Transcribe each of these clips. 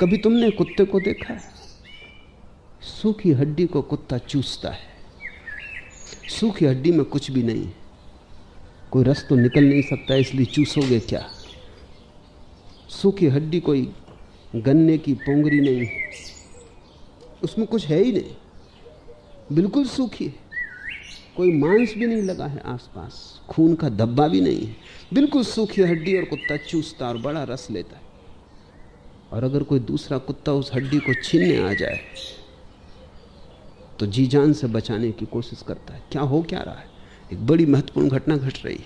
कभी तुमने कुत्ते को देखा है? सूखी हड्डी को कुत्ता चूसता है। सूखी हड्डी में कुछ भी नहीं है, कोई रस तो निकल नहीं सकता, इसलिए चूसोगे क्या? सूखी हड्डी कोई गन्ने की पोंगरी नहीं, उसमें कुछ है ही नहीं, बिल्कुल सूखी है। कोई मांस भी नहीं लगा है आसपास, खून का धब्बा भी नहीं है, बिल्कुल सूखी हड्डी, और कुत्ता चूसता और बड़ा रस लेता है। और अगर कोई दूसरा कुत्ता उस हड्डी को छीनने आ जाए तो जी जान से बचाने की कोशिश करता है। क्या रहा है? एक बड़ी महत्वपूर्ण घटना घट रही है,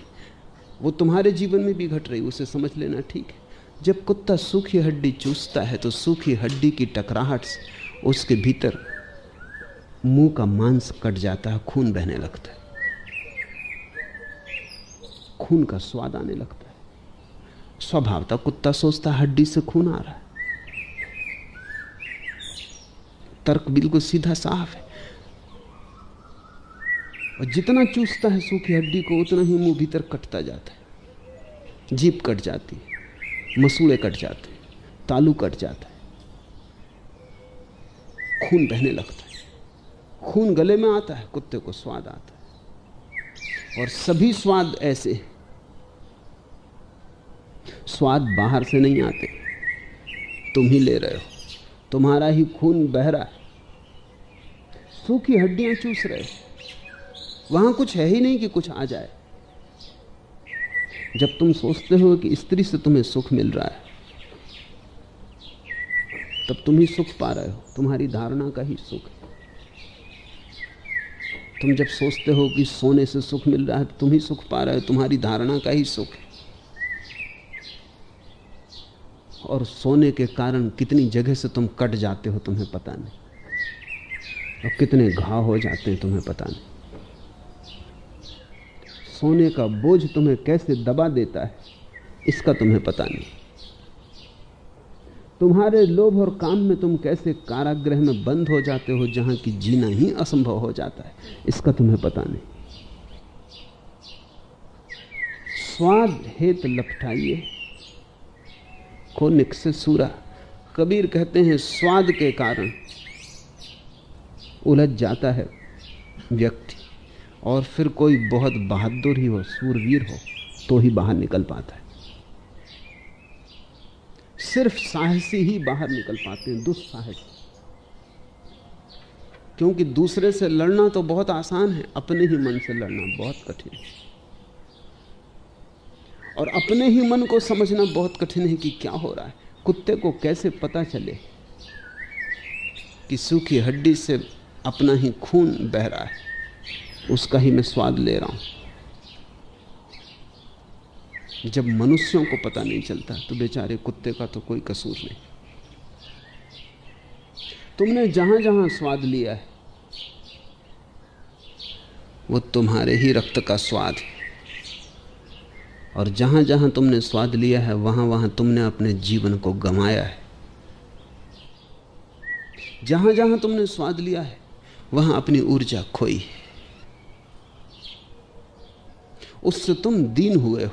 वो तुम्हारे जीवन में भी घट रही, उसे समझ लेना, ठीक है? जब कुत्ता सूखी हड्डी चूसता है तो सूखी हड्डी की टकराहट से उसके भीतर मुंह का मांस कट जाता है, खून बहने लगता है, खून का स्वाद आने लगता है। स्वभावतः कुत्ता सोचता है हड्डी से खून आ रहा है। तर्क बिल्कुल सीधा साफ है। और जितना चूसता है सूखी हड्डी को, उतना ही मुंह भीतर कटता जाता है। जीभ कट जाती है, मसूड़े कट जाते हैं, तालू कट जाता है, खून बहने लगता है। खून गले में आता है, कुत्ते को स्वाद आता है। और सभी स्वाद ऐसे, स्वाद बाहर से नहीं आते, तुम ही ले रहे हो, तुम्हारा ही खून बह रहा है। सूखी हड्डियां चूस रहे हो, वहां कुछ है ही नहीं कि कुछ आ जाए। जब तुम सोचते हो कि स्त्री से तुम्हें सुख मिल रहा है, तब तुम ही सुख पा रहे हो, तुम्हारी धारणा का ही सुख है। तुम जब सोचते हो कि सोने से सुख मिल रहा है, तुम ही सुख पा रहे हो, तुम्हारी धारणा का ही सुख है। और सोने के कारण कितनी जगह से तुम कट जाते हो तुम्हें पता नहीं, और कितने घाव हो जाते हैं तुम्हें पता नहीं। सोने का बोझ तुम्हें कैसे दबा देता है, इसका तुम्हें पता नहीं। तुम्हारे लोभ और काम में तुम कैसे कारागृह में बंद हो जाते हो, जहां की जीना ही असंभव हो जाता है, इसका तुम्हें पता नहीं। स्वाद हेत लपटाइए को निकसे सूरा। कबीर कहते हैं स्वाद के कारण उलझ जाता है व्यक्ति, और फिर कोई बहुत बहादुर ही हो, सूरवीर हो, तो ही बाहर निकल पाता है। सिर्फ साहसी ही बाहर निकल पाते हैं, दुस्साहसी। क्योंकि दूसरे से लड़ना तो बहुत आसान है, अपने ही मन से लड़ना बहुत कठिन है। और अपने ही मन को समझना बहुत कठिन है कि क्या हो रहा है। कुत्ते को कैसे पता चले कि सूखी हड्डी से अपना ही खून बह रहा है, उसका ही मैं स्वाद ले रहा हूं। जब मनुष्यों को पता नहीं चलता तो बेचारे कुत्ते का तो कोई कसूर नहीं। तुमने जहां जहां स्वाद लिया है वो तुम्हारे ही रक्त का स्वाद है, और जहां जहां तुमने स्वाद लिया है वहां वहां तुमने अपने जीवन को गंवाया है। जहां जहां तुमने स्वाद लिया है वहां अपनी ऊर्जा खोई है, उससे तुम दीन हुए हो,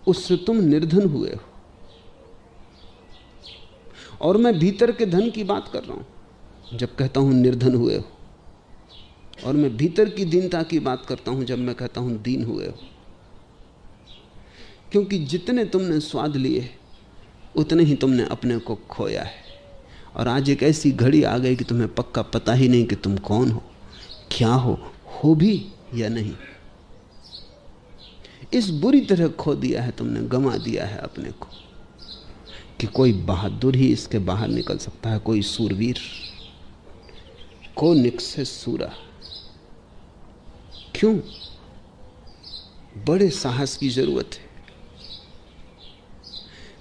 उससे तुम निर्धन हुए हो। और मैं भीतर के धन की बात कर रहा हूं जब कहता हूं निर्धन हुए हो, और मैं भीतर की दीनता की बात करता हूं जब मैं कहता हूं दीन हुए हो। क्योंकि जितने तुमने स्वाद लिए उतने ही तुमने अपने को खोया है। और आज एक ऐसी घड़ी आ गई कि तुम्हें पक्का पता ही नहीं कि तुम कौन हो, क्या हो भी या नहीं। इस बुरी तरह खो दिया है तुमने, गंवा दिया है अपने को, कि कोई बहादुर ही इसके बाहर निकल सकता है, कोई सूरवीर। को निकसे सूरा। क्यों? बड़े साहस की जरूरत है।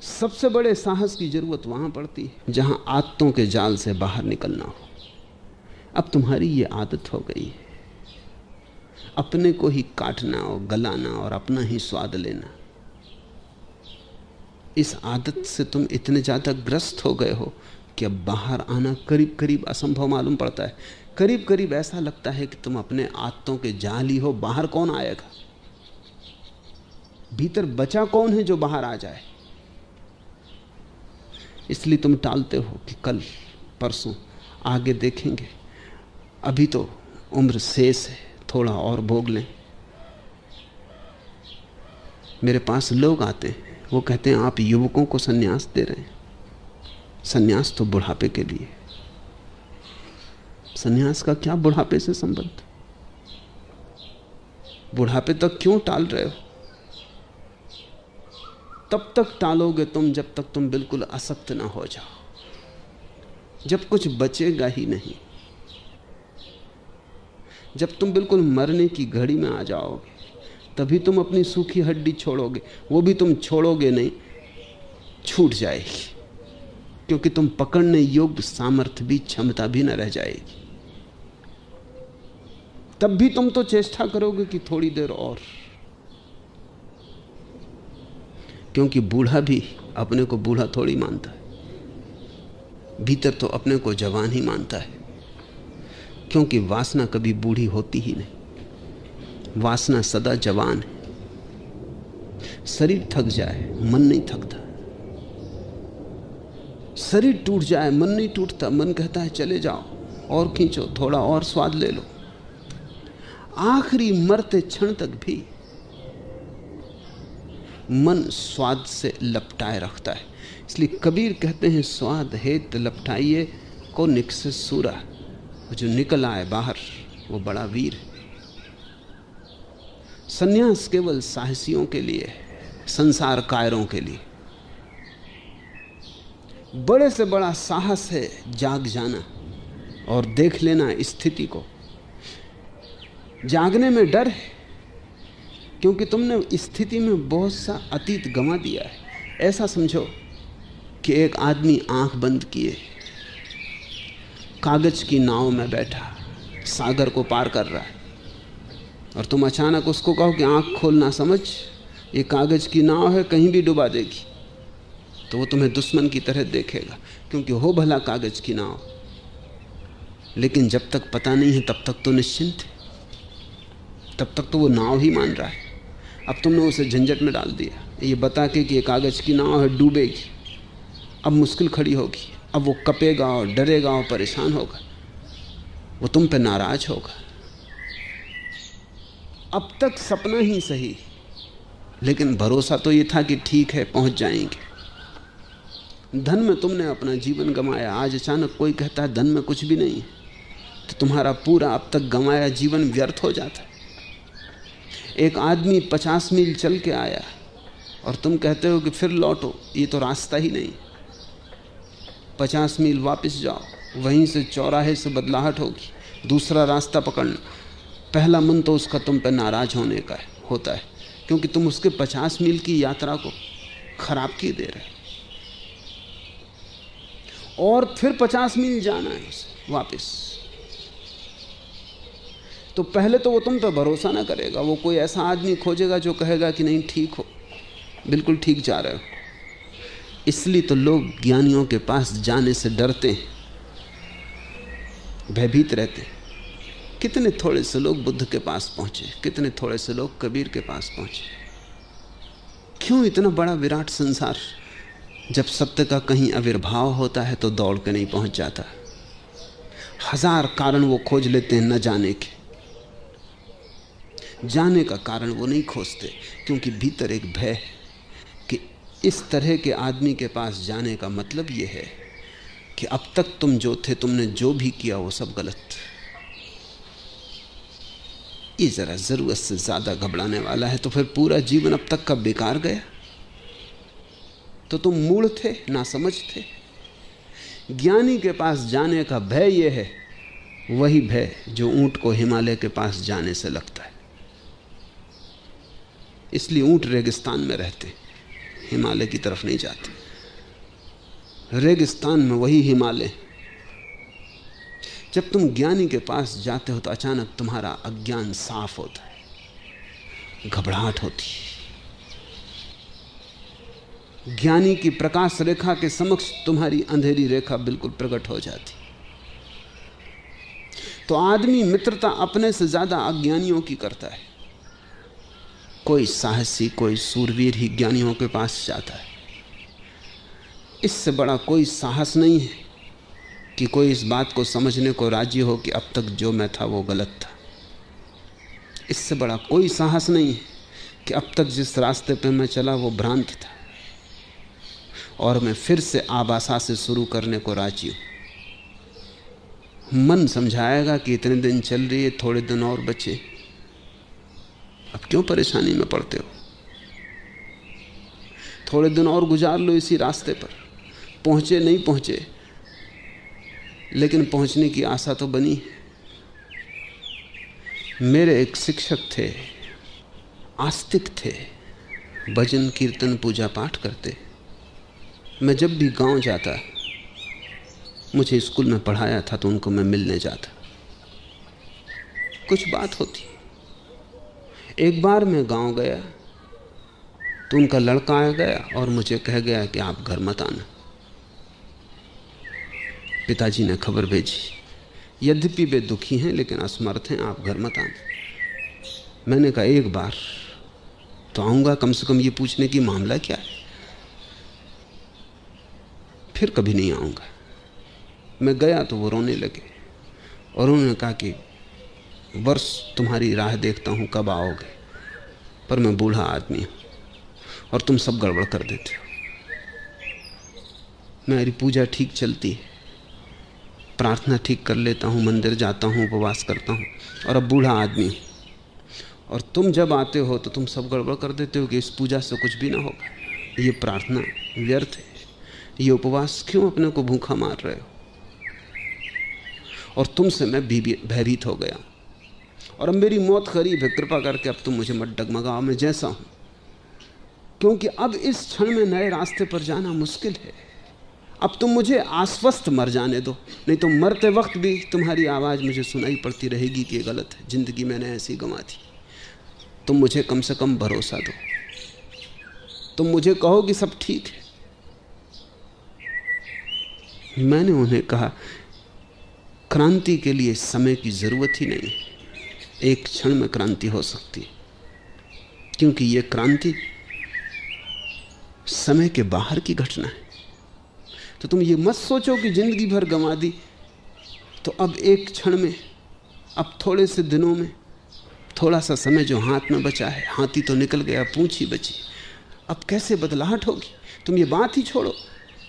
सबसे बड़े साहस की जरूरत वहां पड़ती है जहां आदतों के जाल से बाहर निकलना हो। अब तुम्हारी ये आदत हो गई है अपने को ही काटना और गलाना और अपना ही स्वाद लेना। इस आदत से तुम इतने ज्यादा ग्रस्त हो गए हो कि अब बाहर आना करीब करीब असंभव मालूम पड़ता है। करीब करीब ऐसा लगता है कि तुम अपने आदतों के जाल ही हो, बाहर कौन आएगा? भीतर बचा कौन है जो बाहर आ जाए? इसलिए तुम टालते हो कि कल परसों आगे देखेंगे, अभी तो उम्र शेष है, थोड़ा और भोग लें। मेरे पास लोग आते हैं, वो कहते हैं आप युवकों को सन्यास दे रहे हैं। सन्यास तो बुढ़ापे के लिए। सन्यास का क्या बुढ़ापे से संबंध? बुढ़ापे तक क्यों टाल रहे हो? तब तक टालोगे तुम जब तक तुम बिल्कुल असक्त ना हो जाओ, जब कुछ बचेगा ही नहीं, जब तुम बिल्कुल मरने की घड़ी में आ जाओगे, तभी तुम अपनी सूखी हड्डी छोड़ोगे। वो भी तुम छोड़ोगे नहीं, छूट जाएगी, क्योंकि तुम पकड़ने योग्य सामर्थ्य भी, क्षमता भी न रह जाएगी। तब भी तुम तो चेष्टा करोगे कि थोड़ी देर और, क्योंकि बूढ़ा भी अपने को बूढ़ा थोड़ी मानता है, भीतर तो अपने को जवान ही मानता है, क्योंकि वासना कभी बूढ़ी होती ही नहीं। वासना सदा जवान है। शरीर थक जाए, मन नहीं थकता। शरीर टूट जाए, मन नहीं टूटता। मन कहता है चले जाओ और खींचो, थोड़ा और स्वाद ले लो। आखिरी मरते क्षण तक भी मन स्वाद से लपटाए रखता है। इसलिए कबीर कहते हैं स्वाद हेत लपटाइए को निकसे सूरा। जो निकल आए बाहर वो बड़ा वीर है। सन्यास केवल साहसियों के लिए है, संसार कायरों के लिए। बड़े से बड़ा साहस है जाग जाना और देख लेना स्थिति को। जागने में डर है, क्योंकि तुमने स्थिति में बहुत सा अतीत गंवा दिया है। ऐसा समझो कि एक आदमी आंख बंद किए कागज की नाव में बैठा सागर को पार कर रहा है, और तुम अचानक उसको कहो कि आंख खोलना, समझ ये कागज की नाव है, कहीं भी डुबा देगी। तो वो तुम्हें दुश्मन की तरह देखेगा, क्योंकि हो भला कागज की नाव, लेकिन जब तक पता नहीं है तब तक तो निश्चिंत है, तब तक तो वो नाव ही मान रहा है। अब तुमने उसे झंझट में डाल दिया, ये बता के कि ये कागज की नाव है, डूबेगी। अब मुश्किल खड़ी होगी, अब वो कपेगा और डरेगा और परेशान होगा, वो तुम पे नाराज होगा। अब तक सपना ही सही, लेकिन भरोसा तो ये था कि ठीक है पहुंच जाएंगे। धन में तुमने अपना जीवन गंवाया, आज अचानक कोई कहता है धन में कुछ भी नहीं है, तो तुम्हारा पूरा अब तक गंवाया जीवन व्यर्थ हो जाता है। एक आदमी 50 मील चल के आया और तुम कहते हो कि फिर लौटो, ये तो रास्ता ही नहीं। 50 मील वापस जाओ, वहीं से चौराहे से बदलाहट होगी, दूसरा रास्ता पकड़ना। पहला मन तो उसका तुम पर नाराज होने का होता है, क्योंकि तुम उसके 50 मील की यात्रा को खराब किए दे रहे हो। और फिर 50 मील जाना है उसे वापस, तो पहले तो वो तुम पर भरोसा ना करेगा। वो कोई ऐसा आदमी खोजेगा जो कहेगा कि नहीं ठीक हो, बिल्कुल ठीक जा रहे हो। इसलिए तो लोग ज्ञानियों के पास जाने से डरते हैं, भयभीत रहते हैं। कितने थोड़े से लोग बुद्ध के पास पहुंचे, कितने थोड़े से लोग कबीर के पास पहुंचे। क्यों इतना बड़ा विराट संसार? जब सत्य का कहीं आविर्भाव होता है तो दौड़ के नहीं पहुंच जाता। हजार कारण वो खोज लेते हैं न जाने के, जाने का कारण वो नहीं खोजते, क्योंकि भीतर एक भय है कि इस तरह के आदमी के पास जाने का मतलब ये है कि अब तक तुम जो थे, तुमने जो भी किया वो सब गलत। ये जरा जरूरत से ज्यादा घबराने वाला है, तो फिर पूरा जीवन अब तक का बेकार गया। तो तुम मूढ़ थे, ना समझ थे। ज्ञानी के पास जाने का भय ये है, वही भय जो ऊंट को हिमालय के पास जाने से लगता है। इसलिए ऊंट रेगिस्तान में रहते, हिमालय की तरफ नहीं जाते। रेगिस्तान में वही हिमालय। जब तुम ज्ञानी के पास जाते हो तो अचानक तुम्हारा अज्ञान साफ होता है, घबराहट होती है। ज्ञानी की प्रकाश रेखा के समक्ष तुम्हारी अंधेरी रेखा बिल्कुल प्रकट हो जाती। तो आदमी मित्रता अपने से ज्यादा अज्ञानियों की करता है। कोई साहसी, कोई सूरवीर ही ज्ञानियों के पास जाता है। इससे बड़ा कोई साहस नहीं है कि कोई इस बात को समझने को राजी हो कि अब तक जो मैं था वो गलत था। इससे बड़ा कोई साहस नहीं है कि अब तक जिस रास्ते पे मैं चला वो भ्रांत था और मैं फिर से आबासा से शुरू करने को राजी हूं। मन समझाएगा कि इतने दिन चल रही है, थोड़े दिन और बचे, अब क्यों परेशानी में पड़ते हो, थोड़े दिन और गुजार लो इसी रास्ते पर। पहुंचे नहीं पहुंचे, लेकिन पहुंचने की आशा तो बनी है। मेरे एक शिक्षक थे, आस्तिक थे, भजन कीर्तन पूजा पाठ करते। मैं जब भी गांव जाता, मुझे स्कूल में पढ़ाया था तो उनको मैं मिलने जाता, कुछ बात होती। एक बार मैं गांव गया तो उनका लड़का आ गया और मुझे कह गया कि आप घर मत आना। पिताजी ने खबर भेजी, यद्यपि वे दुखी हैं लेकिन असमर्थ हैं, आप घर मत आना। मैंने कहा एक बार तो आऊंगा, कम से कम ये पूछने की मामला क्या है, फिर कभी नहीं आऊंगा। मैं गया तो वो रोने लगे और उन्होंने कहा कि वर्ष तुम्हारी राह देखता हूं, कब आओगे, पर मैं बूढ़ा आदमी हूं और तुम सब गड़बड़ कर देते हो। मेरी पूजा ठीक चलती है, प्रार्थना ठीक कर लेता हूं, मंदिर जाता हूं, उपवास करता हूं, और अब बूढ़ा आदमी हूं और तुम जब आते हो तो तुम सब गड़बड़ कर देते हो कि इस पूजा से कुछ भी ना होगा, ये प्रार्थना व्यर्थ है, ये उपवास क्यों अपने को भूखा मार रहे हो, और तुमसे मैं भयभीत हो गया और अब मेरी मौत करीब है, कृपा करके अब तुम मुझे मत डगमगाओ, मैं जैसा हूं, क्योंकि अब इस क्षण में नए रास्ते पर जाना मुश्किल है। अब तुम मुझे आश्वस्त मर जाने दो, नहीं तो मरते वक्त भी तुम्हारी आवाज़ मुझे सुनाई पड़ती रहेगी कि ये गलत है, जिंदगी मैंने ऐसी गंवा दी। तुम मुझे कम से कम भरोसा दो, तुम मुझे कहो कि सब ठीक है। मैंने उन्हें कहा, क्रांति के लिए समय की जरूरत ही नहीं, एक क्षण में क्रांति हो सकती है, क्योंकि यह क्रांति समय के बाहर की घटना है। तो तुम ये मत सोचो कि जिंदगी भर गंवा दी, तो अब एक क्षण में, अब थोड़े से दिनों में, थोड़ा सा समय जो हाथ में बचा है, हाथी तो निकल गया, पूंछ ही बची, अब कैसे बदलाहट होगी। तुम ये बात ही छोड़ो,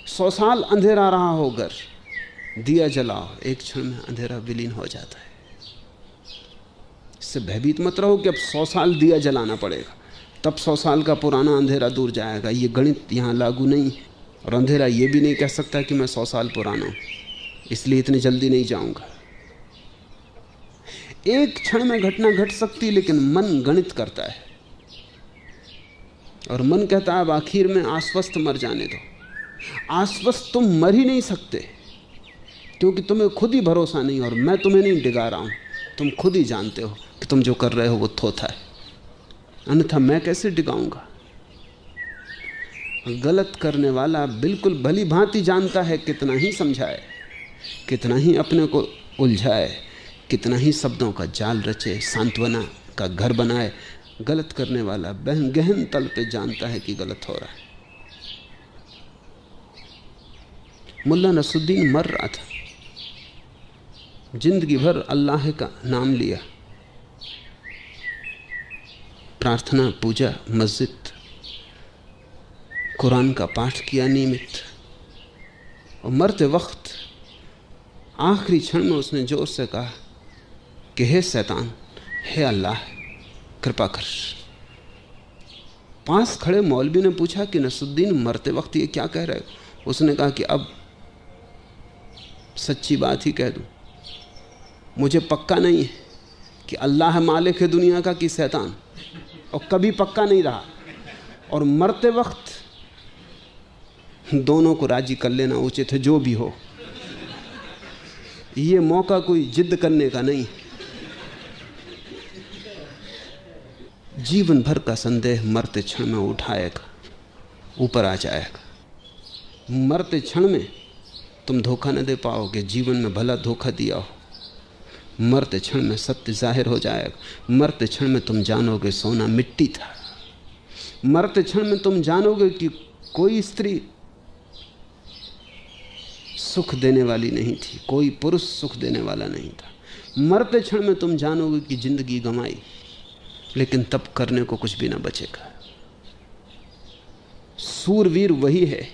100 साल अंधेरा रहा हो घर, दिया जलाओ, एक क्षण में अंधेरा विलीन हो जाता है। इससे भयभीत मत रहो कि अब 100 साल दिया जलाना पड़ेगा, तब 100 साल का पुराना अंधेरा दूर जाएगा। ये गणित यहाँ लागू नहीं है, और अंधेरा ये भी नहीं कह सकता कि मैं 100 साल पुराना हूँ, इसलिए इतनी जल्दी नहीं जाऊंगा। एक क्षण में घटना घट सकती है, लेकिन मन गणित करता है और मन कहता है अब आखिर में आश्वस्त मर जाने दो। आश्वस्त तुम मर ही नहीं सकते, क्योंकि तुम्हें खुद ही भरोसा नहीं, और मैं तुम्हें नहीं डिगा रहा हूं, तुम खुद ही जानते हो कि तुम जो कर रहे हो वो थोथा है, अन्यथा मैं कैसे डिगाऊंगा। गलत करने वाला बिल्कुल भली भांति जानता है, कितना ही समझाए, कितना ही अपने को उलझाए, कितना ही शब्दों का जाल रचे, सांत्वना का घर बनाए, गलत करने वाला गहन तल पे जानता है कि गलत हो रहा है। मुल्ला नसरुद्दीन मर रहा था, जिंदगी भर अल्लाह का नाम लिया, प्रार्थना, पूजा, मस्जिद, कुरान का पाठ किया नियमित, और मरते वक्त आखिरी क्षण में उसने जोर से कहा कि हे शैतान, हे अल्लाह, कृपा कर। पास खड़े मौलवी ने पूछा कि नसरुद्दीन मरते वक्त ये क्या कह रहे हो? उसने कहा कि अब सच्ची बात ही कह दूं, मुझे पक्का नहीं है कि अल्लाह मालिक है दुनिया का कि शैतान, और कभी पक्का नहीं रहा, और मरते वक्त दोनों को राजी कर लेना उचित है, जो भी हो। ये मौका कोई जिद करने का नहीं, जीवन भर का संदेह मरते क्षण में उठाएगा, ऊपर आ जाएगा। मरते क्षण में तुम धोखा न दे पाओगे, जीवन में भला धोखा दिया हो, मरते क्षण में सत्य जाहिर हो जाएगा। मरते क्षण में तुम जानोगे सोना मिट्टी था, मरते क्षण में तुम जानोगे कि कोई स्त्री सुख देने वाली नहीं थी, कोई पुरुष सुख देने वाला नहीं था। मरते क्षण में तुम जानोगे कि जिंदगी गंवाई, लेकिन तब करने को कुछ भी ना बचेगा। सूरवीर वही है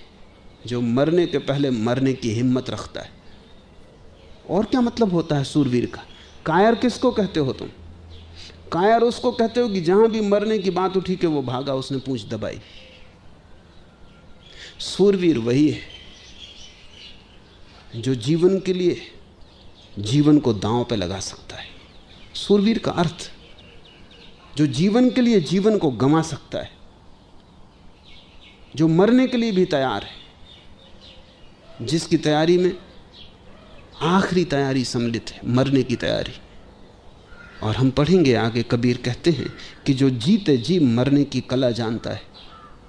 जो मरने के पहले मरने की हिम्मत रखता है। और क्या मतलब होता है सूरवीर का? कायर किसको कहते हो तुम? कायर उसको कहते हो कि जहां भी मरने की बात उठी कि वो भागा, उसने पूंछ दबाई। सूरवीर वही है जो जीवन के लिए जीवन को दांव पे लगा सकता है। सूरवीर का अर्थ जो जीवन के लिए जीवन को गंवा सकता है, जो मरने के लिए भी तैयार है, जिसकी तैयारी में आखिरी तैयारी सम्मिलित है, मरने की तैयारी। और हम पढ़ेंगे आगे, कबीर कहते हैं कि जो जीते जी मरने की कला जानता है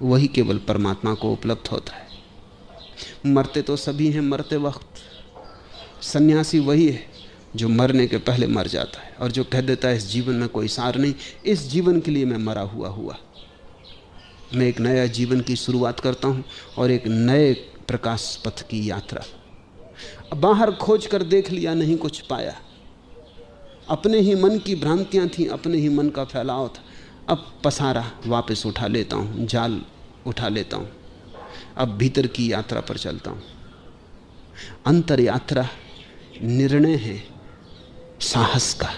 वही केवल परमात्मा को उपलब्ध होता है। मरते तो सभी हैं मरते वक्त, सन्यासी वही है जो मरने के पहले मर जाता है और जो कह देता है इस जीवन में कोई सार नहीं, इस जीवन के लिए मैं मरा हुआ मैं एक नया जीवन की शुरुआत करता हूं और एक नए प्रकाश पथ की यात्रा। बाहर खोज कर देख लिया, नहीं कुछ पाया, अपने ही मन की भ्रांतियां थीं, अपने ही मन का फैलाव था। अब पसारा वापस उठा लेता हूं, जाल उठा लेता हूं, अब भीतर की यात्रा पर चलता हूं। अंतर यात्रा निर्णय है साहस का।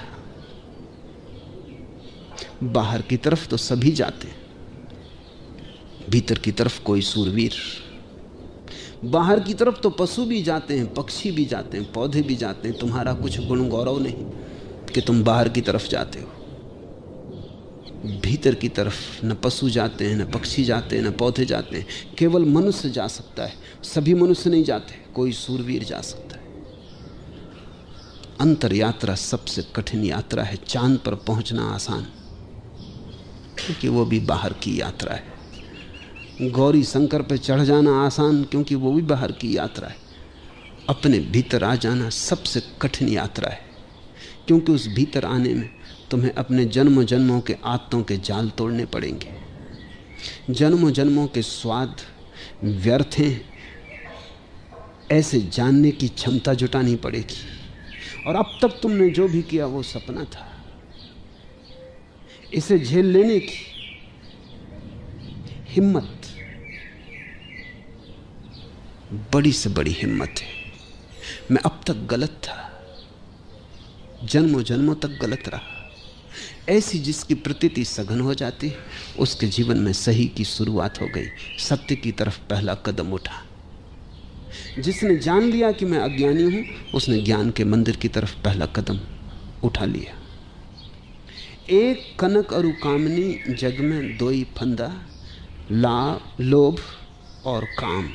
बाहर की तरफ तो सभी जाते हैं, भीतर की तरफ कोई सूरवीर। बाहर की तरफ तो पशु भी जाते हैं, पक्षी भी जाते हैं, पौधे भी जाते हैं। तुम्हारा कुछ गुण गौरव नहीं कि तुम बाहर की तरफ जाते हो। भीतर की तरफ न पशु जाते हैं, न पक्षी जाते हैं, न पौधे जाते हैं, केवल मनुष्य जा सकता है। सभी मनुष्य नहीं जाते, कोई सूरवीर जा सकता है। अंतर यात्रा सबसे कठिन यात्रा है। चांद पर पहुंचना आसान, क्योंकि वो भी बाहर की यात्रा है। गौरी शंकर पर चढ़ जाना आसान, क्योंकि वो भी बाहर की यात्रा है। अपने भीतर आ जाना सबसे कठिन यात्रा है, क्योंकि उस भीतर आने में तुम्हें अपने जन्मों जन्मों के आत्तों के जाल तोड़ने पड़ेंगे। जन्मों जन्मों के स्वाद व्यर्थ हैं, ऐसे जानने की क्षमता जुटानी पड़ेगी। और अब तक तुमने जो भी किया वो सपना था। इसे झेल लेने की हिम्मत बड़ी से बड़ी हिम्मत है। मैं अब तक गलत था, जन्मों जन्मों तक गलत रहा। ऐसी जिसकी प्रतीति सघन हो जाती, उसके जीवन में सही की शुरुआत हो गई, सत्य की तरफ पहला कदम उठा। जिसने जान लिया कि मैं अज्ञानी हूं, उसने ज्ञान के मंदिर की तरफ पहला कदम उठा लिया। एक कनक अरु कामनी जग में दोई फंदा, लोभ और काम।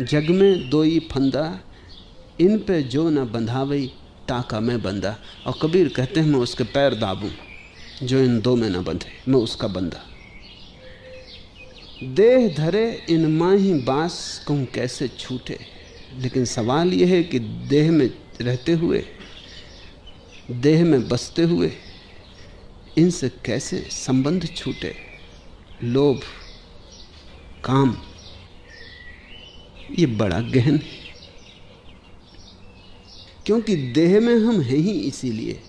जग में दोई फंदा, इन पे जो न बंधावई, टाका में बंधा। और कबीर कहते हैं मैं उसके पैर दाबूं जो इन दो में न बंधे, मैं उसका बंधा। देह धरे इन माही बास, कहूं कैसे छूटे। लेकिन सवाल यह है कि देह में रहते हुए, देह में बसते हुए इनसे कैसे संबंध छूटे। लोभ, काम, ये बड़ा गहन है, क्योंकि देह में हम हैं ही इसीलिए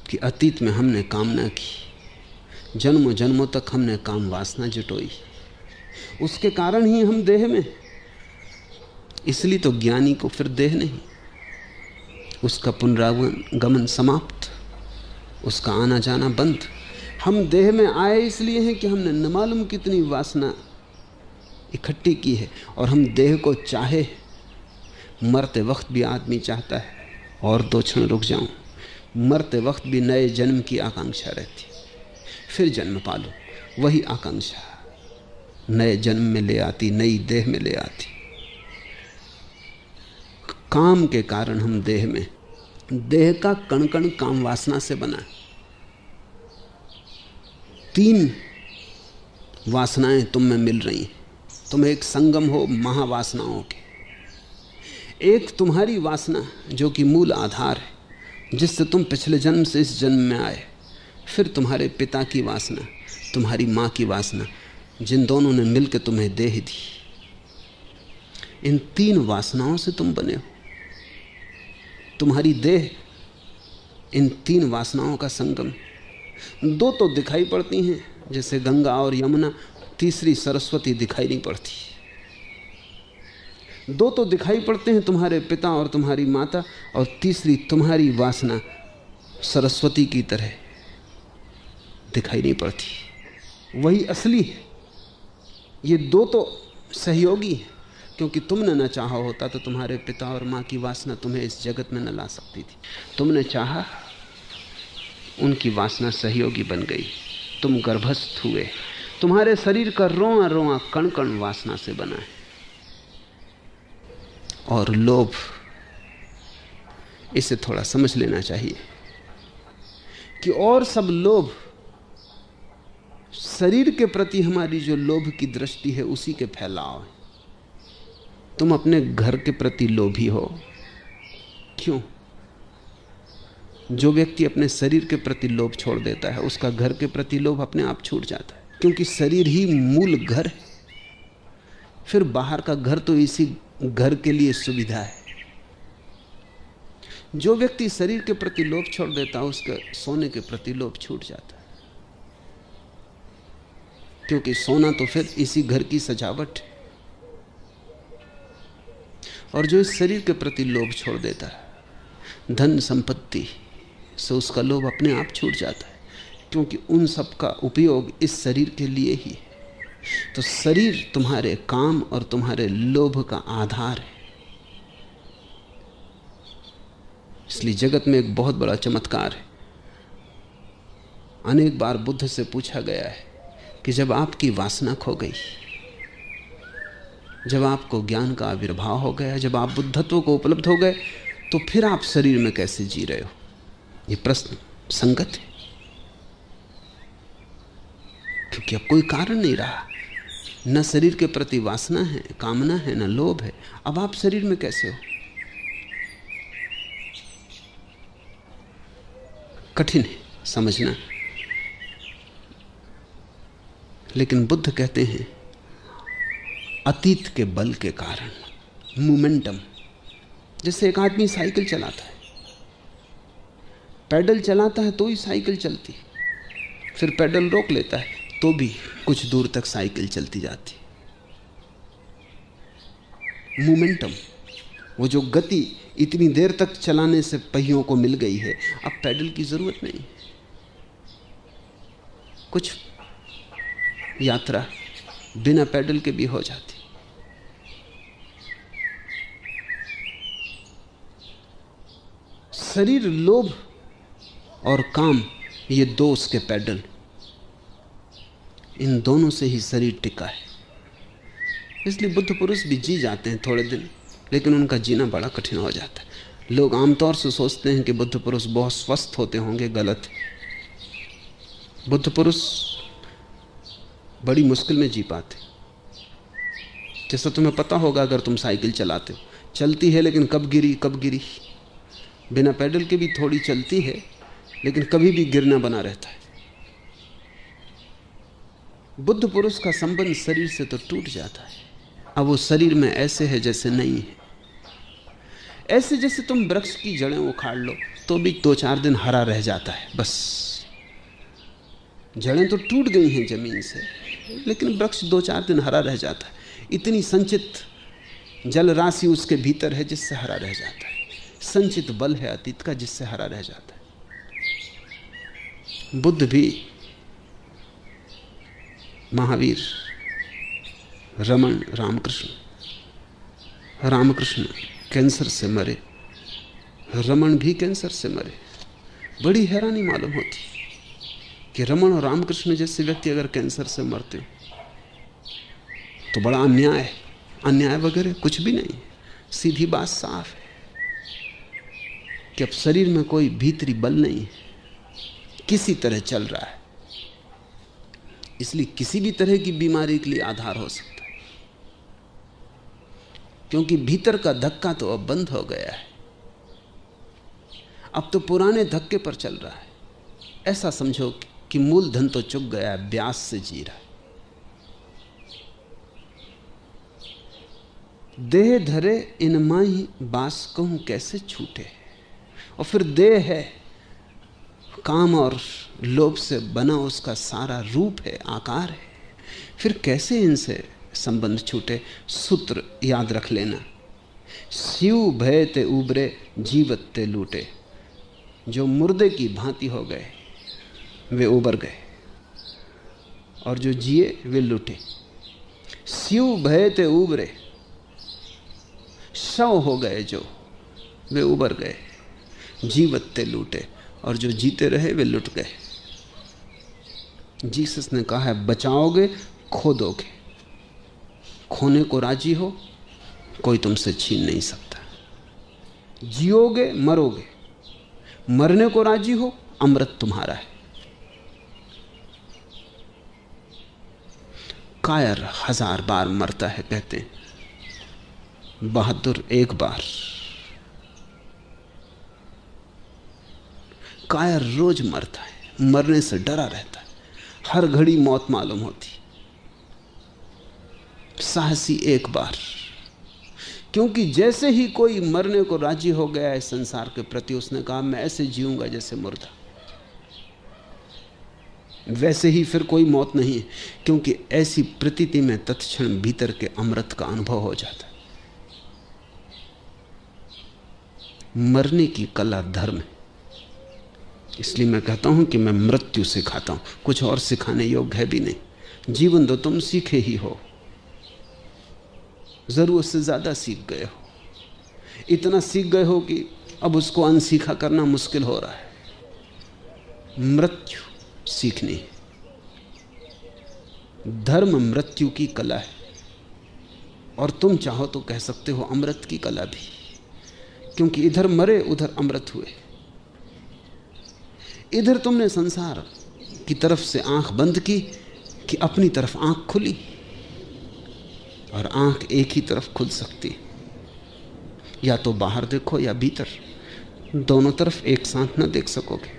कि अतीत में हमने कामना की, जन्मों जन्मों तक हमने काम वासना जुटोई, उसके कारण ही हम देह में। इसलिए तो ज्ञानी को फिर देह नहीं, उसका पुनरागमन समाप्त, उसका आना जाना बंद। हम देह में आए इसलिए हैं कि हमने न मालूम कितनी वासना इकट्ठी की है, और हम देह को चाहे। मरते वक्त भी आदमी चाहता है और 2 क्षण रुक जाऊं, मरते वक्त भी नए जन्म की आकांक्षा रहती, फिर जन्म पालो। वही आकांक्षा नए जन्म में ले आती, नई देह में ले आती। काम के कारण हम देह में, देह का कण कण काम वासना से बना है। 3 वासनाएं तुम में मिल रही हैं, तुम एक संगम हो महावासनाओं के। एक तुम्हारी वासना जो कि मूल आधार है, जिससे तुम पिछले जन्म से इस जन्म में आए। फिर तुम्हारे पिता की वासना, तुम्हारी माँ की वासना, जिन दोनों ने मिलकर तुम्हें देह दी। इन 3 वासनाओं से तुम बने हो। तुम्हारी देह इन 3 वासनाओं का संगम। 2 तो दिखाई पड़ती हैं, जैसे गंगा और यमुना, तीसरी सरस्वती दिखाई नहीं पड़ती। 2 तो दिखाई पड़ते हैं, तुम्हारे पिता और तुम्हारी माता, और तीसरी तुम्हारी वासना सरस्वती की तरह दिखाई नहीं पड़ती। वही असली है। ये 2 तो सहयोगी हैं, क्योंकि तुमने न चाहा होता तो तुम्हारे पिता और माँ की वासना तुम्हें इस जगत में न ला सकती थी। तुमने चाहा, उनकी वासना सहयोगी बन गई, तुम गर्भस्थ हुए। तुम्हारे शरीर का रोआ रोआ कण कण वासना से बना है। और लोभ, इसे थोड़ा समझ लेना चाहिए कि और सब लोभ, शरीर के प्रति हमारी जो लोभ की दृष्टि है उसी के फैलाव है। तुम अपने घर के प्रति लोभी हो। क्यों? जो व्यक्ति अपने शरीर के प्रति लोभ छोड़ देता है, उसका घर के प्रति लोभ अपने आप छूट जाता है, क्योंकि शरीर ही मूल घर है। फिर बाहर का घर तो इसी घर के लिए सुविधा है। जो व्यक्ति शरीर के प्रति लोभ छोड़ देता है, उसका सोने के प्रति लोभ छूट जाता है, क्योंकि सोना तो फिर इसी घर की सजावट है। और जो इस शरीर के प्रति लोभ छोड़ देता है, धन संपत्ति से उसका लोभ अपने आप छूट जाता है, क्योंकि उन सब का उपयोग इस शरीर के लिए ही है। तो शरीर तुम्हारे काम और तुम्हारे लोभ का आधार है। इसलिए जगत में एक बहुत बड़ा चमत्कार है। अनेक बार बुद्ध से पूछा गया है कि जब आपकी वासना खो गई, जब आपको ज्ञान का आविर्भाव हो गया, जब आप बुद्धत्व को उपलब्ध हो गए, तो फिर आप शरीर में कैसे जी रहे हो? ये प्रश्न संगत है, क्योंकि अब कोई कारण नहीं रहा। न शरीर के प्रति वासना है, कामना है, न लोभ है। अब आप शरीर में कैसे हो? कठिन है समझना। लेकिन बुद्ध कहते हैं अतीत के बल के कारण, मोमेंटम। जैसे एक आदमी साइकिल चलाता है, पैडल चलाता है तो ही साइकिल चलती, फिर पैडल रोक लेता है तो भी कुछ दूर तक साइकिल चलती जाती। मोमेंटम, वो जो गति इतनी देर तक चलाने से पहियों को मिल गई है, अब पैडल की जरूरत नहीं। कुछ यात्रा बिना पैडल के भी हो जाती। शरीर, लोभ और काम, ये 2 उसके पैडल। इन दोनों से ही शरीर टिका है। इसलिए बुद्ध पुरुष भी जी जाते हैं थोड़े दिन, लेकिन उनका जीना बड़ा कठिन हो जाता है। लोग आमतौर से सोचते हैं कि बुद्ध पुरुष बहुत स्वस्थ होते होंगे, गलत है। बुद्ध पुरुष बड़ी मुश्किल में जी पाते। जैसा तुम्हें पता होगा, अगर तुम साइकिल चलाते हो, चलती है लेकिन कब गिरी कब गिरी। बिना पैडल के भी थोड़ी चलती है, लेकिन कभी भी गिरना बना रहता है। बुद्ध पुरुष का संबंध शरीर से तो टूट जाता है। अब वो शरीर में ऐसे है जैसे नहीं है। ऐसे जैसे तुम वृक्ष की जड़ें उखाड़ लो तो भी 2-4 दिन हरा रह जाता है, बस। जड़ें तो टूट गई हैं जमीन से, लेकिन वृक्ष 2-4 दिन हरा रह जाता है। इतनी संचित जल राशि उसके भीतर है जिससे हरा रह जाता है। संचित बल है अतीत का जिससे हरा रह जाता है। बुद्ध भी, महावीर, रमन, रामकृष्ण कैंसर से मरे, रमन भी कैंसर से मरे। बड़ी हैरानी मालूम होती कि रमन और रामकृष्ण जैसे व्यक्ति अगर कैंसर से मरते हो तो बड़ा अन्याय है। अन्याय वगैरह कुछ भी नहीं, सीधी बात साफ है कि अब शरीर में कोई भीतरी बल नहीं है, किसी तरह चल रहा है। इसलिए किसी भी तरह की बीमारी के लिए आधार हो सकता है, क्योंकि भीतर का धक्का तो अब बंद हो गया है। अब तो पुराने धक्के पर चल रहा है। ऐसा समझो कि मूलधन तो चुक गया है, ब्याज से जी रहा है। देह धरे इन माही बास कहूं कैसे छूटे। और फिर देह है, काम और लोभ से बना उसका सारा रूप है, आकार है, फिर कैसे इनसे संबंध छूटे। सूत्र याद रख लेना, शिव भय ते उबरे जीवत ते लूटे। जो मुर्दे की भांति हो गए वे उबर गए, और जो जिए वे लूटे। शिव भय ते उबरे, शव हो गए जो, वे उबर गए। जीवत ते लूटे, और जो जीते रहे वे लुट गए। जीसस ने कहा है, बचाओगे खो दोगे, खोने को राजी हो कोई तुमसे छीन नहीं सकता। जियोगे मरोगे, मरने को राजी हो अमृत तुम्हारा है। कायर 1000 बार मरता है कहते हैं, बहादुर एक बार। कायर रोज मरता है, मरने से डरा रहता है, हर घड़ी मौत मालूम होती। साहसी एक बार, क्योंकि जैसे ही कोई मरने को राजी हो गया है संसार के प्रति, उसने कहा मैं ऐसे जीऊंगा जैसे मुर्दा। वैसे ही फिर कोई मौत नहीं है, क्योंकि ऐसी प्रतीति में तत्क्षण भीतर के अमृत का अनुभव हो जाता है। मरने की कला धर्म है। इसलिए मैं कहता हूं कि मैं मृत्यु सिखाता हूं, कुछ और सिखाने योग्य है भी नहीं। जीवन तो तुम सीखे ही हो, जरूरत से ज्यादा सीख गए हो, इतना सीख गए हो कि अब उसको अनसीखा करना मुश्किल हो रहा है। मृत्यु सीखनी है। धर्म मृत्यु की कला है, और तुम चाहो तो कह सकते हो अमृत की कला भी, क्योंकि इधर मरे उधर अमृत हुए। इधर तुमने संसार की तरफ से आंख बंद की कि अपनी तरफ आंख खुली, और आंख एक ही तरफ खुल सकती, या तो बाहर देखो या भीतर, दोनों तरफ एक साथ ना देख सकोगे।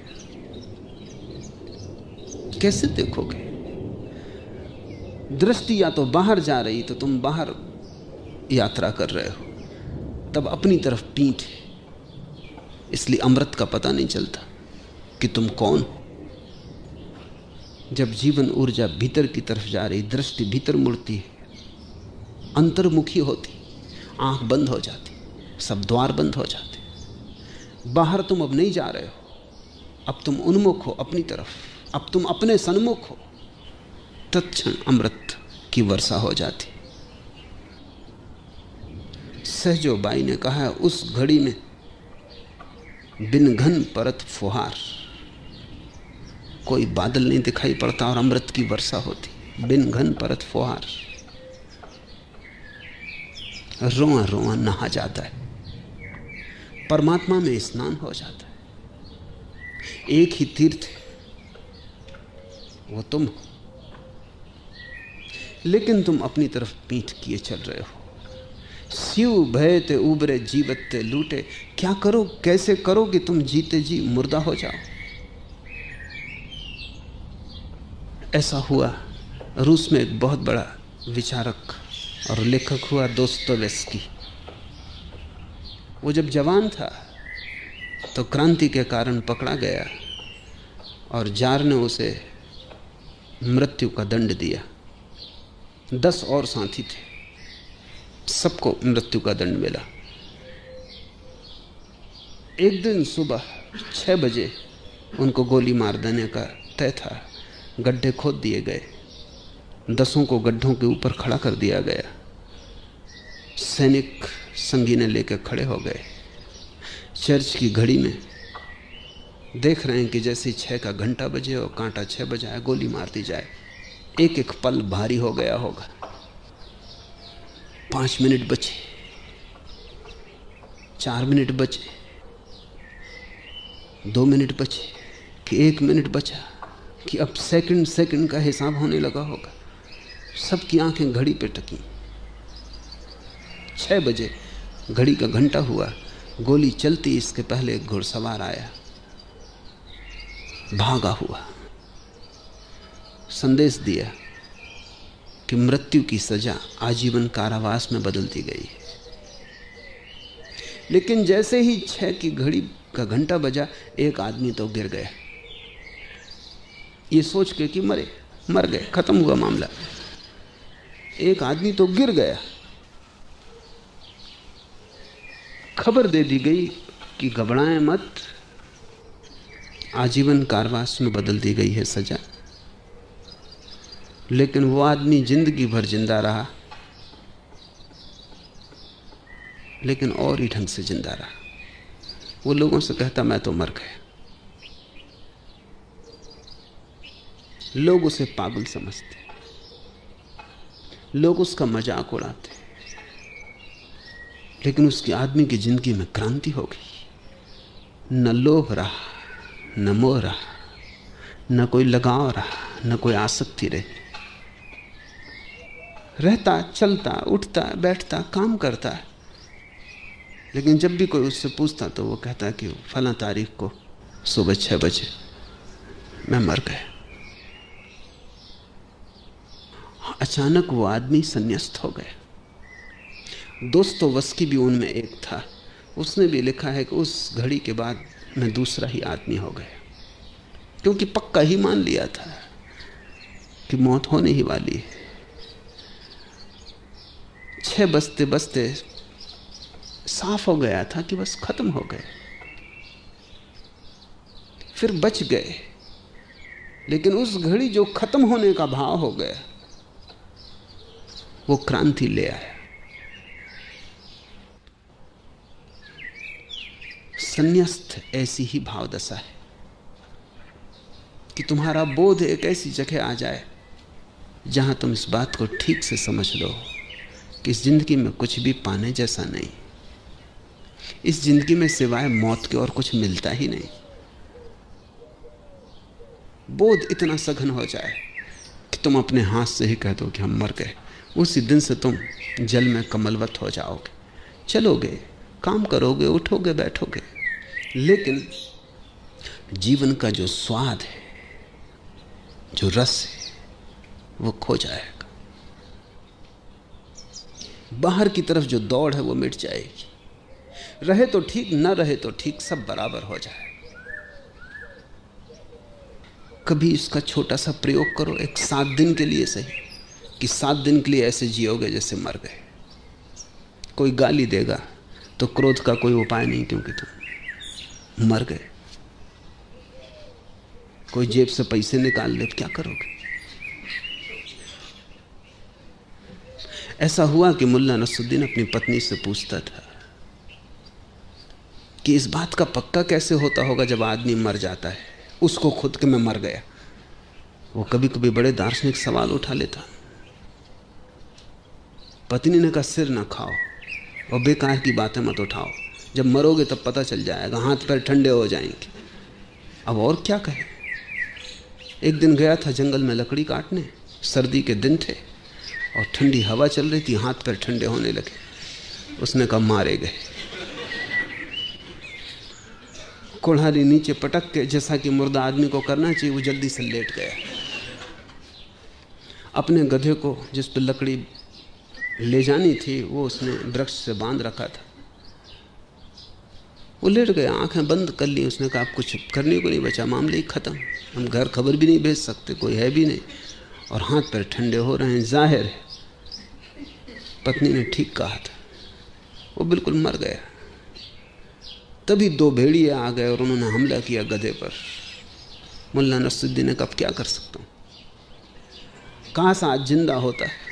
कैसे देखोगे? दृष्टि या तो बाहर जा रही तो तुम बाहर यात्रा कर रहे हो, तब अपनी तरफ पीठ है, इसलिए अमृत का पता नहीं चलता कि तुम कौन हो। जब जीवन ऊर्जा भीतर की तरफ जा रही, दृष्टि भीतर मुड़ती है, अंतर्मुखी होती, आंख बंद हो जाती, सब द्वार बंद हो जाते। बाहर तुम अब नहीं जा रहे हो, अब तुम उन्मुख हो अपनी तरफ, अब तुम अपने सन्मुख हो। तत्क्षण अमृत की वर्षा हो जाती। सहजो बाई ने कहा है, उस घड़ी में बिन घन परत फुहार, कोई बादल नहीं दिखाई पड़ता और अमृत की वर्षा होती। बिन घन परत फुहार, रोआ रोआ नहा जाता है, परमात्मा में स्नान हो जाता है। एक ही तीर्थ है, वो तुम हो, लेकिन तुम अपनी तरफ पीठ किए चल रहे हो। शिव भय ते उबरे जीवत ते लूटे। क्या करो, कैसे करो कि तुम जीते जी मुर्दा हो जाओ। ऐसा हुआ, रूस में एक बहुत बड़ा विचारक और लेखक हुआ दोस्तोयेव्स्की। वो जब जवान था तो क्रांति के कारण पकड़ा गया और जार ने उसे मृत्यु का दंड दिया। 10 और साथी थे, सबको मृत्यु का दंड मिला। एक दिन सुबह 6 बजे उनको गोली मार देने का तय था। गड्ढे खोद दिए गए, 10 को गड्ढों के ऊपर खड़ा कर दिया गया। सैनिक संगीने लेकर खड़े हो गए। चर्च की घड़ी में देख रहे हैं कि जैसे 6 का घंटा बजे और कांटा 6 बजाए, गोली मार दी जाए। एक एक पल भारी हो गया होगा। 5 मिनट बचे, 4 मिनट बचे, 2 मिनट बचे, कि 1 मिनट बचा, कि अब सेकंड सेकंड का हिसाब होने लगा होगा। सबकी आंखें घड़ी पे टकी। 6 बजे घड़ी का घंटा हुआ। गोली चलती इसके पहले एक घुड़सवार आया, भागा हुआ, संदेश दिया कि मृत्यु की सजा आजीवन कारावास में बदल दी गई है। लेकिन जैसे ही 6 की घड़ी का घंटा बजा, एक आदमी तो गिर गया, ये सोच के कि मर गए, खत्म हुआ मामला। एक आदमी तो गिर गया, खबर दे दी गई कि घबराएं मत, आजीवन कारावास में बदल दी गई है सजा। लेकिन वो आदमी जिंदगी भर जिंदा रहा, लेकिन और ही ढंग से जिंदा रहा। वो लोगों से कहता मैं तो मर गया। लोग उसे पागल समझते, लोग उसका मजाक उड़ाते, लेकिन उसकी आदमी की जिंदगी में क्रांति हो गई। न लोभ रहा, न मोह रहा, न कोई लगाव रहा, न कोई आसक्ति रही। रहता, चलता, उठता, बैठता, काम करता। लेकिन जब भी कोई उससे पूछता तो वो कहता कि फला तारीख को सुबह 6 बजे मैं मर गया। अचानक वो आदमी संन्यास्त हो गया। दोस्तोवस्की भी उनमें एक था, उसने भी लिखा है कि उस घड़ी के बाद मैं दूसरा ही आदमी हो गया, क्योंकि पक्का ही मान लिया था कि मौत होने ही वाली है। 6 बजते बजते साफ हो गया था कि बस खत्म हो गए। फिर बच गए, लेकिन उस घड़ी जो खत्म होने का भाव हो गया वो क्रांति ले आया। संन्यास्त ऐसी ही भाव दशा है कि तुम्हारा बोध एक ऐसी जगह आ जाए जहां तुम इस बात को ठीक से समझ लो कि इस जिंदगी में कुछ भी पाने जैसा नहीं, इस जिंदगी में सिवाय मौत के और कुछ मिलता ही नहीं। बोध इतना सघन हो जाए कि तुम अपने हाथ से ही कह दो कि हम मर गए। उसी दिन से तुम जल में कमलवत हो जाओगे, चलोगे, काम करोगे, उठोगे, बैठोगे, लेकिन जीवन का जो स्वाद है, जो रस है, वो खो जाएगा। बाहर की तरफ जो दौड़ है वो मिट जाएगी। रहे तो ठीक, न रहे तो ठीक, सब बराबर हो जाए। कभी इसका छोटा सा प्रयोग करो, एक 7 दिन के लिए सही, कि 7 दिन के लिए ऐसे जियोगे जैसे मर गए। कोई गाली देगा तो क्रोध का कोई उपाय नहीं, क्योंकि तुम मर गए। कोई जेब से पैसे निकाल ले तो क्या करोगे? ऐसा हुआ कि मुल्ला नसरुद्दीन अपनी पत्नी से पूछता था कि इस बात का पक्का कैसे होता होगा जब आदमी मर जाता है, उसको खुद के मैं मर गया। वो कभी कभी बड़े दार्शनिक सवाल उठा लेता। पत्नी ने कहा सिर ना खाओ और बेकार की बातें मत उठाओ, जब मरोगे तब पता चल जाएगा, हाथ पैर ठंडे हो जाएंगे। अब और क्या कहे। एक दिन गया था जंगल में लकड़ी काटने, सर्दी के दिन थे और ठंडी हवा चल रही थी, हाथ पैर ठंडे होने लगे। उसने कहा मारे गए। कुल्हाड़ी नीचे पटक के, जैसा कि मुर्दा आदमी को करना चाहिए, वो जल्दी से लेट गया। अपने गधे को जिस पर लकड़ी ले जानी थी वो उसने वृक्ष से बांध रखा था, वो लेट गया, आंखें बंद कर ली। उसने कहा अब कुछ करने को नहीं बचा, मामले ही खत्म, हम घर खबर भी नहीं भेज सकते, कोई है भी नहीं, और हाथ पैर ठंडे हो रहे हैं, जाहिर है पत्नी ने ठीक कहा था, वो बिल्कुल मर गया। तभी 2 भेड़िए आ गए और उन्होंने हमला किया गधे पर। मुल्ला नसरुद्दीन ने कहा क्या कर सकता हूँ, कहाँ से आज जिंदा होता है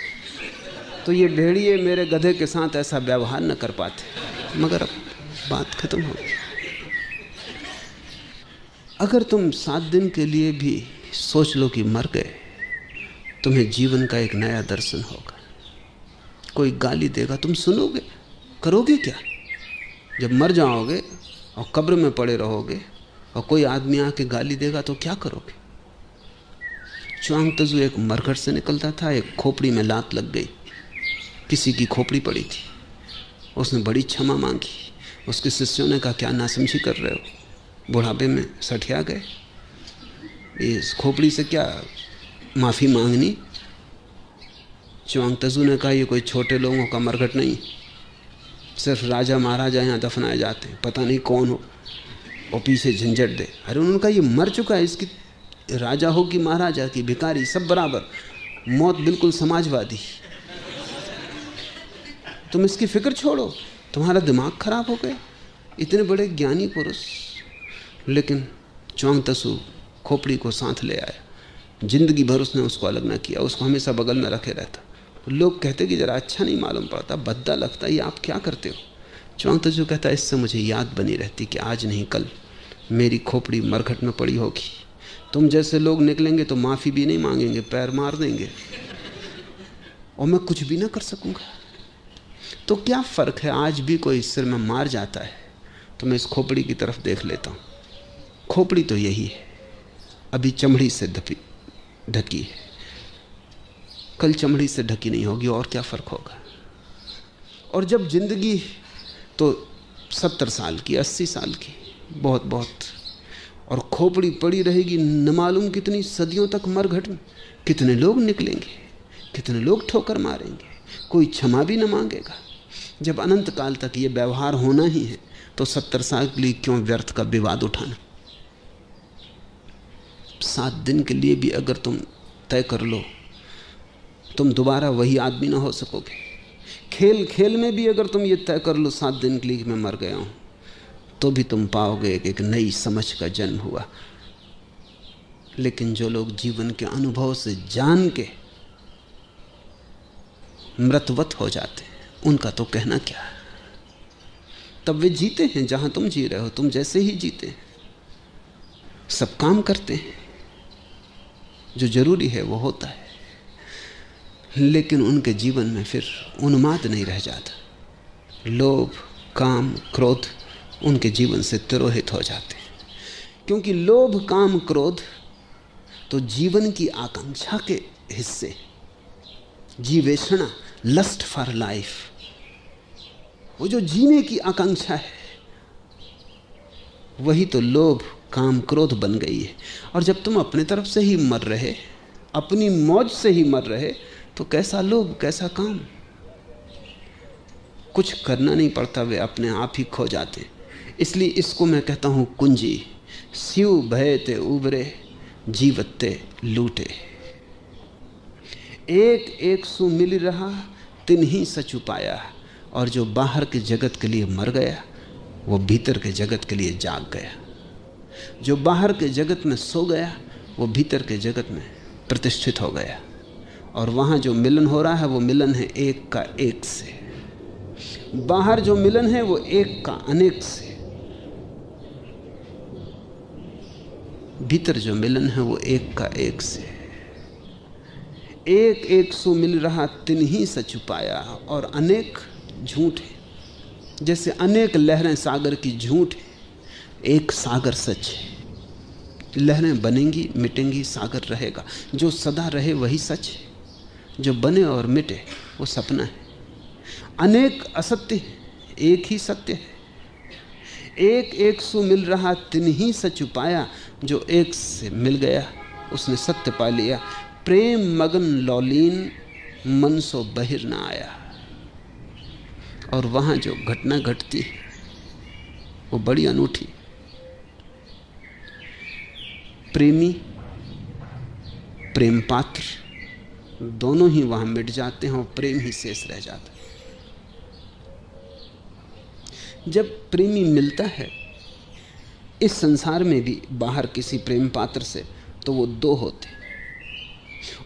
तो ये भेड़िए मेरे गधे के साथ ऐसा व्यवहार न कर पाते, मगर अब बात खत्म हो गई। अगर तुम 7 दिन के लिए भी सोच लो कि मर गए, तुम्हें जीवन का एक नया दर्शन होगा। कोई गाली देगा, तुम सुनोगे, करोगे क्या? जब मर जाओगे और कब्र में पड़े रहोगे और कोई आदमी आके गाली देगा तो क्या करोगे? च्वांग तजू एक मरघट से निकलता था, एक खोपड़ी में लात लग गई, किसी की खोपड़ी पड़ी थी, उसने बड़ी क्षमा मांगी। उसके शिष्यों ने कहा क्या नासमझी कर रहे हो, बुढ़ापे में सठिया गए, इस खोपड़ी से क्या माफ़ी मांगनी? च्वांग तजू ने कहा ये कोई छोटे लोगों का मरघट नहीं, सिर्फ राजा महाराजा यहाँ दफनाए जाते हैं, पता नहीं कौन हो और पीछे झंझट दे। अरे उन्होंने कहा ये मर चुका है, इसकी राजा हो कि महाराजा की भिखारी सब बराबर, मौत बिल्कुल समाजवादी। तुम इसकी फिक्र छोड़ो, तुम्हारा दिमाग खराब हो गया। इतने बड़े ज्ञानी पुरुष, लेकिन च्वांग तसू खोपड़ी को साथ ले आया। जिंदगी भर उसने उसको अलग ना किया, उसको हमेशा बगल में रखे रहता। लोग कहते कि जरा अच्छा नहीं मालूम पड़ता, भद्दा लगता, ये आप क्या करते हो? च्वांग तसू कहता इससे मुझे याद बनी रहती कि आज नहीं कल मेरी खोपड़ी मरघट में पड़ी होगी। तुम जैसे लोग निकलेंगे तो माफ़ी भी नहीं मांगेंगे, पैर मार देंगे और मैं कुछ भी ना कर सकूंगा। तो क्या फ़र्क है, आज भी कोई सिर में मार जाता है तो मैं इस खोपड़ी की तरफ देख लेता हूँ। खोपड़ी तो यही है, अभी चमड़ी से ढकी है, कल चमड़ी से ढकी नहीं होगी, और क्या फ़र्क होगा। और जब जिंदगी तो 70 साल की, 80 साल की, बहुत बहुत, और खोपड़ी पड़ी रहेगी न मालूम कितनी सदियों तक मरघट में। कितने लोग निकलेंगे, कितने लोग ठोकर मारेंगे, कोई क्षमा भी न मांगेगा। जब अनंत काल तक ये व्यवहार होना ही है तो 70 साल के लिए क्यों व्यर्थ का विवाद उठाना। 7 दिन के लिए भी अगर तुम तय कर लो, तुम दोबारा वही आदमी ना हो सकोगे। खेल खेल में भी अगर तुम ये तय कर लो 7 दिन के लिए मैं मर गया हूं, तो भी तुम पाओगे कि एक नई समझ का जन्म हुआ। लेकिन जो लोग जीवन के अनुभव से जान के मृतवत हो जाते हैं, उनका तो कहना क्या। तब वे जीते हैं जहां तुम जी रहे हो, तुम जैसे ही जीते हैं, सब काम करते हैं, जो जरूरी है वो होता है, लेकिन उनके जीवन में फिर उन्माद नहीं रह जाता। लोभ, काम, क्रोध उनके जीवन से तिरोहित हो जाते हैं। क्योंकि लोभ, काम, क्रोध तो जीवन की आकांक्षा के हिस्से, जीवेषणा, लस्ट फॉर लाइफ, वो जो जीने की आकांक्षा है, वही तो लोभ, काम, क्रोध बन गई है। और जब तुम अपने तरफ से ही मर रहे, अपनी मौज से ही मर रहे, तो कैसा लोभ, कैसा काम। कुछ करना नहीं पड़ता, वे अपने आप ही खो जाते। इसलिए इसको मैं कहता हूं कुंजी। स्यू भय ते उबरे, जीवते लूटे। एक एक सु मिल रहा, तिन ही सच उपाया। और जो बाहर के जगत के लिए मर गया, वो भीतर के जगत के लिए जाग गया। जो बाहर के जगत में सो गया, वो भीतर के जगत में प्रतिष्ठित हो गया। और वहां जो मिलन हो रहा है, वो मिलन है एक का एक से। बाहर जो मिलन है, वो एक का अनेक से। भीतर जो मिलन है, वो एक का एक से। एक एक सो मिल रहा, तिन ही सच पाया। और अनेक झूठ है, जैसे अनेक लहरें सागर की झूठ है, एक सागर सच है। लहरें बनेंगी, मिटेंगी, सागर रहेगा। जो सदा रहे वही सच है, जो बने और मिटे वो सपना है। अनेक असत्य है, एक ही सत्य है। एक एक सु मिल रहा, तिन ही सच पाया। जो एक से मिल गया, उसने सत्य पा लिया। प्रेम मगन लौलीन, मन सो बहिर ना आया। और वहां जो घटना घटती है, वो बड़ी अनूठी। प्रेमी, प्रेम पात्र दोनों ही वहां मिट जाते हैं और प्रेम ही शेष रह जाता है। जब प्रेमी मिलता है इस संसार में भी बाहर किसी प्रेम पात्र से, तो वो दो होते हैं।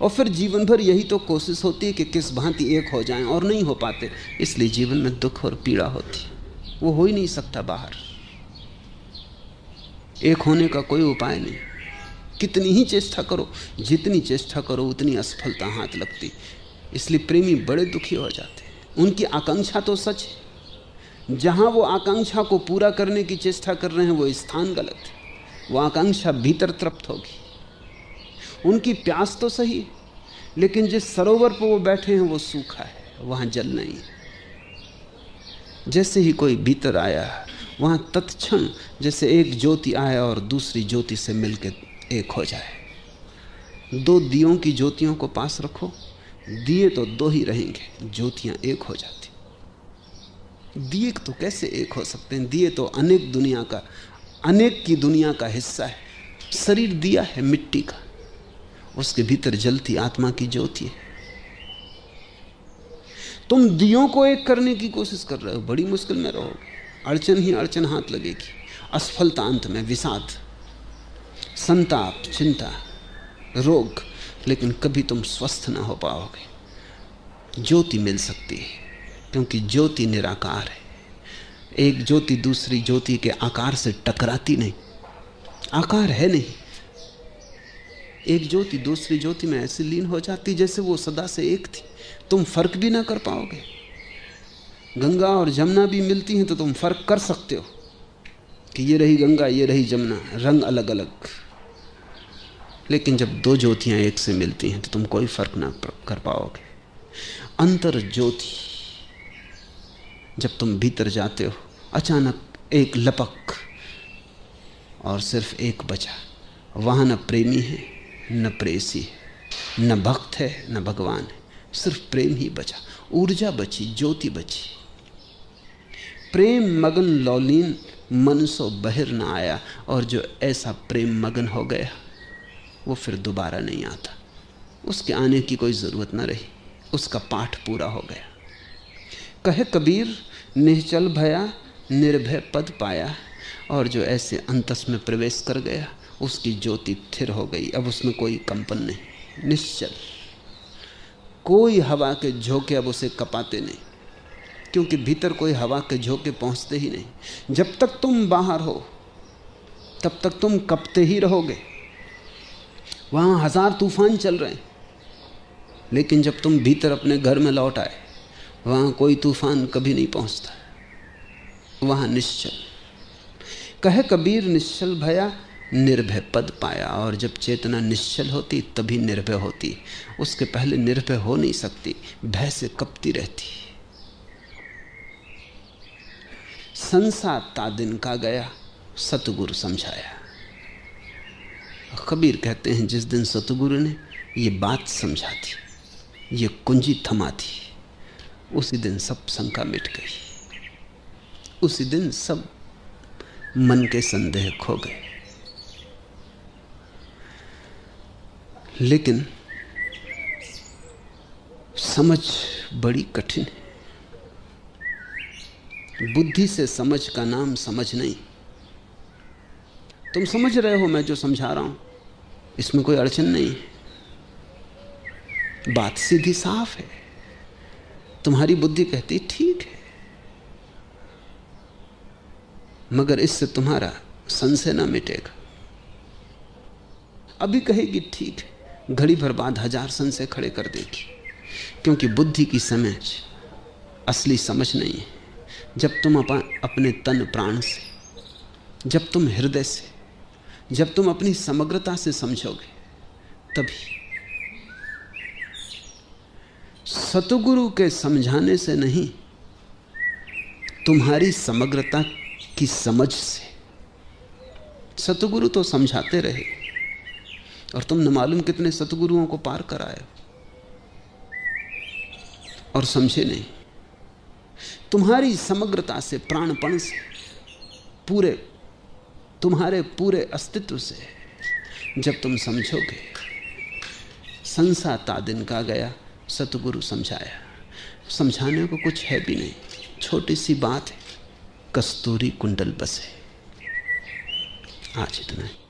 और फिर जीवन भर यही तो कोशिश होती है कि किस भांति एक हो जाएं, और नहीं हो पाते। इसलिए जीवन में दुख और पीड़ा होती, वो हो ही नहीं सकता बाहर। एक होने का कोई उपाय नहीं। कितनी ही चेष्टा करो, जितनी चेष्टा करो उतनी असफलता हाथ लगती। इसलिए प्रेमी बड़े दुखी हो जाते हैं। उनकी आकांक्षा तो सच है, जहां वो आकांक्षा को पूरा करने की चेष्टा कर रहे हैं वो स्थान गलत है। वो आकांक्षा भीतर तृप्त होगी। उनकी प्यास तो सही है, लेकिन जिस सरोवर पर वो बैठे हैं वो सूखा है, वहां जल नहीं है। जैसे ही कोई भीतर आया, वहां तत्क्षण जैसे एक ज्योति आया और दूसरी ज्योति से मिलकर एक हो जाए। दो दियों की ज्योतियों को पास रखो, दिए तो दो ही रहेंगे, ज्योतियां एक हो जाती। दिए तो कैसे एक हो सकते हैं? दिए तो अनेक दुनिया का, अनेक की दुनिया का हिस्सा है। शरीर दिया है मिट्टी का, उसके भीतर जलती आत्मा की ज्योति है। तुम दियों को एक करने की कोशिश कर रहे हो, बड़ी मुश्किल में रहोगे। अड़चन ही अड़चन हाथ लगेगी, असफलता अंत में, विषाद, संताप, चिंता, रोग, लेकिन कभी तुम स्वस्थ ना हो पाओगे। ज्योति मिल सकती है, क्योंकि ज्योति निराकार है। एक ज्योति दूसरी ज्योति के आकार से टकराती नहीं, आकार है नहीं। एक ज्योति दूसरी ज्योति में ऐसी लीन हो जाती जैसे वो सदा से एक थी। तुम फर्क भी ना कर पाओगे। गंगा और जमुना भी मिलती हैं तो तुम फर्क कर सकते हो कि ये रही गंगा, ये रही जमुना, रंग अलग अलग। लेकिन जब दो ज्योतियां एक से मिलती हैं तो तुम कोई फर्क ना कर पाओगे। अंतर ज्योति, जब तुम भीतर जाते हो, अचानक एक लपक और सिर्फ एक बचा। वहां न प्रेमी है, न प्रेसी है, न भक्त है, न भगवान है, सिर्फ प्रेम ही बचा। ऊर्जा बची, ज्योति बची। प्रेम मगन लौलीन, मन सो बहिर न आया। और जो ऐसा प्रेम मगन हो गया वो फिर दोबारा नहीं आता। उसके आने की कोई जरूरत न रही, उसका पाठ पूरा हो गया। कहे कबीर निश्चल भया, निर्भय पद पाया। और जो ऐसे अंतस में प्रवेश कर गया, उसकी ज्योति स्थिर हो गई। अब उसमें कोई कंपन नहीं, निश्चल। कोई हवा के झोंके अब उसे कपाते नहीं, क्योंकि भीतर कोई हवा के झोंके पहुंचते ही नहीं। जब तक तुम बाहर हो तब तक तुम कपते ही रहोगे। वहां हजार तूफान चल रहे हैं, लेकिन जब तुम भीतर अपने घर में लौट आए, वहां कोई तूफान कभी नहीं पहुंचता। वहां निश्चल। कहे कबीर निश्चल भया, निर्भय पद पाया। और जब चेतना निश्चल होती तभी निर्भय होती, उसके पहले निर्भय हो नहीं सकती, भय से कपती रहती। संसार ता दिन का गया, सतगुरु समझाया। कबीर कहते हैं जिस दिन सतगुरु ने ये बात समझा दी, ये कुंजी थमा दी, उसी दिन सब शंका मिट गई। उसी दिन सब मन के संदेह खो गए। लेकिन समझ बड़ी कठिन है। बुद्धि से समझ का नाम समझ नहीं। तुम समझ रहे हो मैं जो समझा रहा हूं, इसमें कोई अड़चन नहीं है, बात सीधी साफ है। तुम्हारी बुद्धि कहती ठीक है, मगर इससे तुम्हारा संशय ना मिटेगा। अभी कहेगी ठीक है, घड़ी भर बाद हजार संशय खड़े कर देगी, क्योंकि बुद्धि की समझ असली समझ नहीं है। जब तुम अपने तन प्राण से, जब तुम हृदय से, जब तुम अपनी समग्रता से समझोगे, तभी। सतगुरु के समझाने से नहीं, तुम्हारी समग्रता की समझ से। सतगुरु तो समझाते रहे और तुम न मालूम कितने सतगुरुओं को पार कराए और समझे नहीं। तुम्हारी समग्रता से, प्राणपण से, तुम्हारे पूरे अस्तित्व से जब तुम समझोगे, संसार ता दिन का गया, सतगुरु समझाया। समझाने को कुछ है भी नहीं, छोटी सी बात है, कस्तूरी कुंडल बसे। आज इतना है।